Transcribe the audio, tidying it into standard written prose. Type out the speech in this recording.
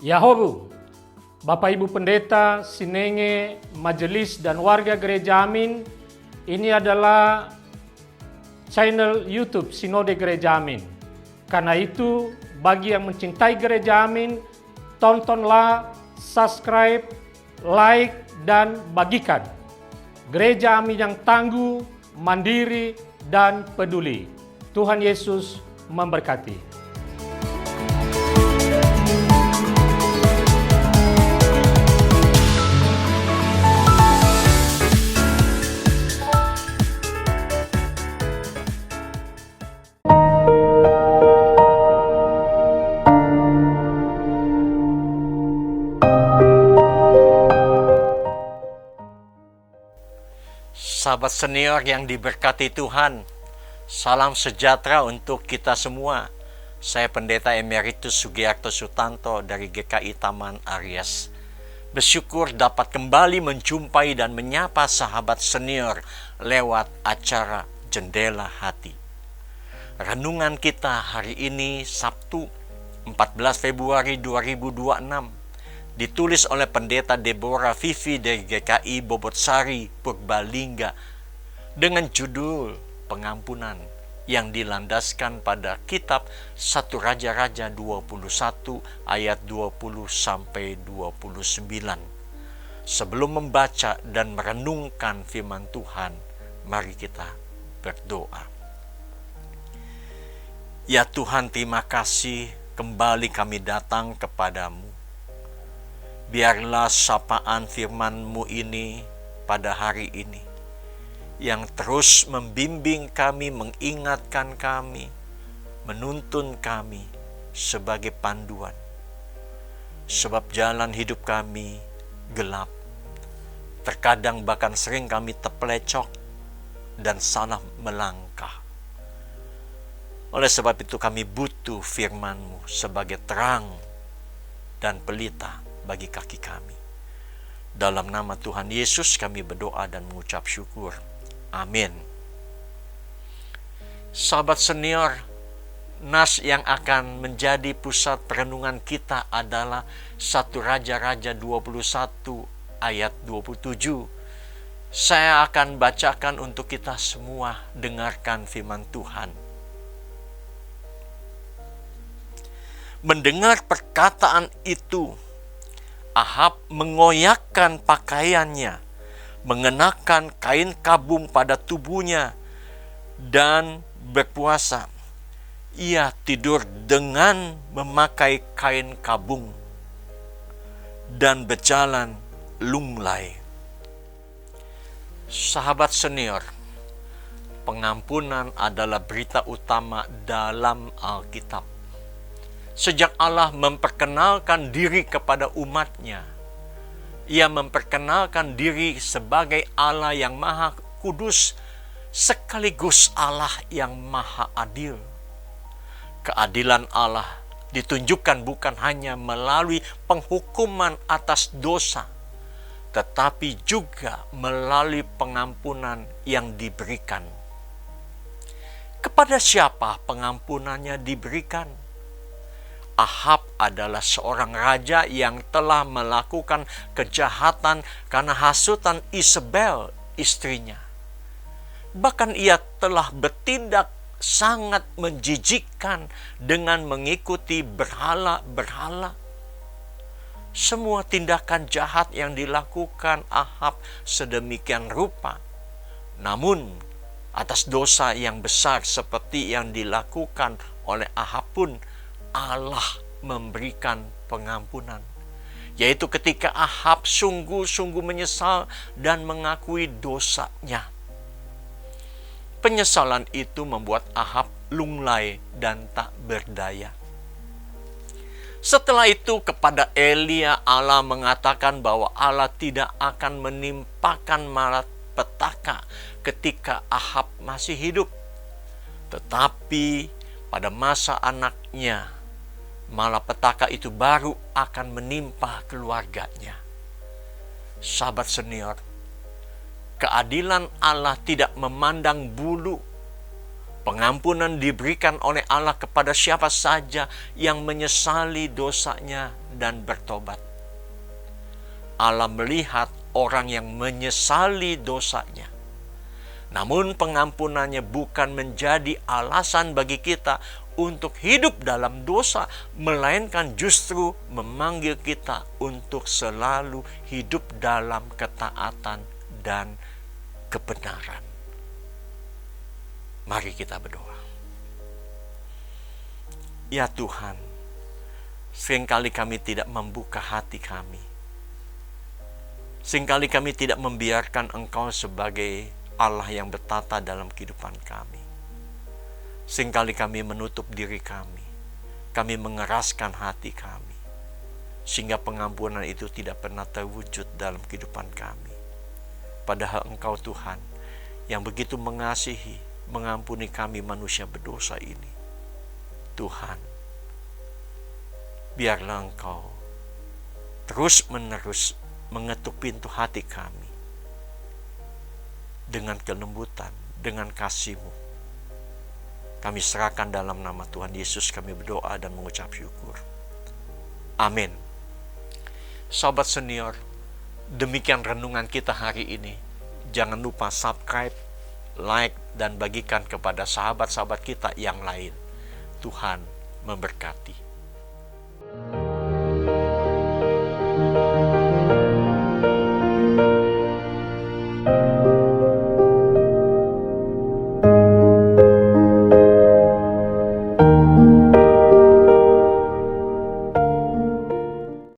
Yahobu, Bapak Ibu Pendeta, Sinenge, Majelis dan warga Gereja Amin, ini adalah channel YouTube Sinode Gereja Amin. Karena itu, bagi yang mencintai Gereja Amin, tontonlah, subscribe, like, dan bagikan. Gereja Amin yang tangguh, mandiri, dan peduli. Tuhan Yesus memberkati. Sahabat senior yang diberkati Tuhan, salam sejahtera untuk kita semua. Saya Pendeta Emeritus Sugiarto Sutanto dari GKI Taman Aries. Bersyukur dapat kembali menjumpai dan menyapa sahabat senior lewat acara Jendela Hati. Renungan kita hari ini Sabtu 14 Februari 2026. Ditulis oleh Pendeta Deborah Vivi dari GKI Bobotsari, Purbalingga dengan judul Pengampunan yang dilandaskan pada kitab 1 Raja-Raja 21 ayat 20 sampai 29. Sebelum membaca dan merenungkan firman Tuhan, mari kita berdoa. Ya Tuhan, terima kasih kembali kami datang kepadamu. Biarlah sapaan firman-Mu ini pada hari ini yang terus membimbing kami, mengingatkan kami, menuntun kami sebagai panduan. Sebab jalan hidup kami gelap. Terkadang bahkan sering kami terpelecok dan salah melangkah. Oleh sebab itu kami butuh firman-Mu sebagai terang dan pelita bagi kaki kami. Dalam nama Tuhan Yesus kami berdoa dan mengucap syukur. Amin. Sahabat senior, nas yang akan menjadi pusat perenungan kita adalah 1 Raja-Raja 21 ayat 27. Saya akan bacakan untuk kita semua, dengarkan firman Tuhan. Mendengar perkataan itu, Ahab mengoyakkan pakaiannya, mengenakan kain kabung pada tubuhnya, dan berpuasa. Ia tidur dengan memakai kain kabung dan berjalan lunglai. Sahabat senior, pengampunan adalah berita utama dalam Alkitab. Sejak Allah memperkenalkan diri kepada umatnya, Ia memperkenalkan diri sebagai Allah yang Maha Kudus, sekaligus Allah yang Maha Adil. Keadilan Allah ditunjukkan bukan hanya melalui penghukuman atas dosa, tetapi juga melalui pengampunan yang diberikan. Kepada siapa pengampunannya diberikan? Ahab adalah seorang raja yang telah melakukan kejahatan karena hasutan Isabel, istrinya. Bahkan ia telah bertindak sangat menjijikkan dengan mengikuti berhala-berhala. Semua tindakan jahat yang dilakukan Ahab sedemikian rupa. Namun, atas dosa yang besar seperti yang dilakukan oleh Ahab pun, Allah memberikan pengampunan, yaitu ketika Ahab sungguh-sungguh menyesal dan mengakui dosanya. Penyesalan itu membuat Ahab lunglai dan tak berdaya. Setelah itu kepada Elia Allah mengatakan bahwa Allah tidak akan menimpakan malapetaka ketika Ahab masih hidup, tetapi pada masa anaknya malapetaka itu baru akan menimpa keluarganya. Sahabat senior, keadilan Allah tidak memandang bulu Pengampunan diberikan oleh Allah kepada siapa saja yang menyesali dosanya dan bertobat. Allah melihat orang yang menyesali dosanya. Namun pengampunannya bukan menjadi alasan bagi kita untuk hidup dalam dosa, melainkan justru memanggil kita untuk selalu hidup dalam ketaatan dan kebenaran. Mari kita berdoa. Ya Tuhan, seringkali kami tidak membuka hati kami. Seringkali kami tidak membiarkan Engkau sebagai Allah yang bertata dalam kehidupan kami. Seringkali kami menutup diri kami. Kami mengeraskan hati kami. Sehingga pengampunan itu tidak pernah terwujud dalam kehidupan kami. Padahal Engkau Tuhan yang begitu mengasihi, mengampuni kami manusia berdosa ini. Tuhan, biarlah Engkau terus-menerus mengetuk pintu hati kami dengan kelembutan, dengan kasih-Mu. Kami serahkan dalam nama Tuhan Yesus, kami berdoa dan mengucap syukur. Amin. Sobat senior, demikian renungan kita hari ini. Jangan lupa subscribe, like, dan bagikan kepada sahabat-sahabat kita yang lain. Tuhan memberkati.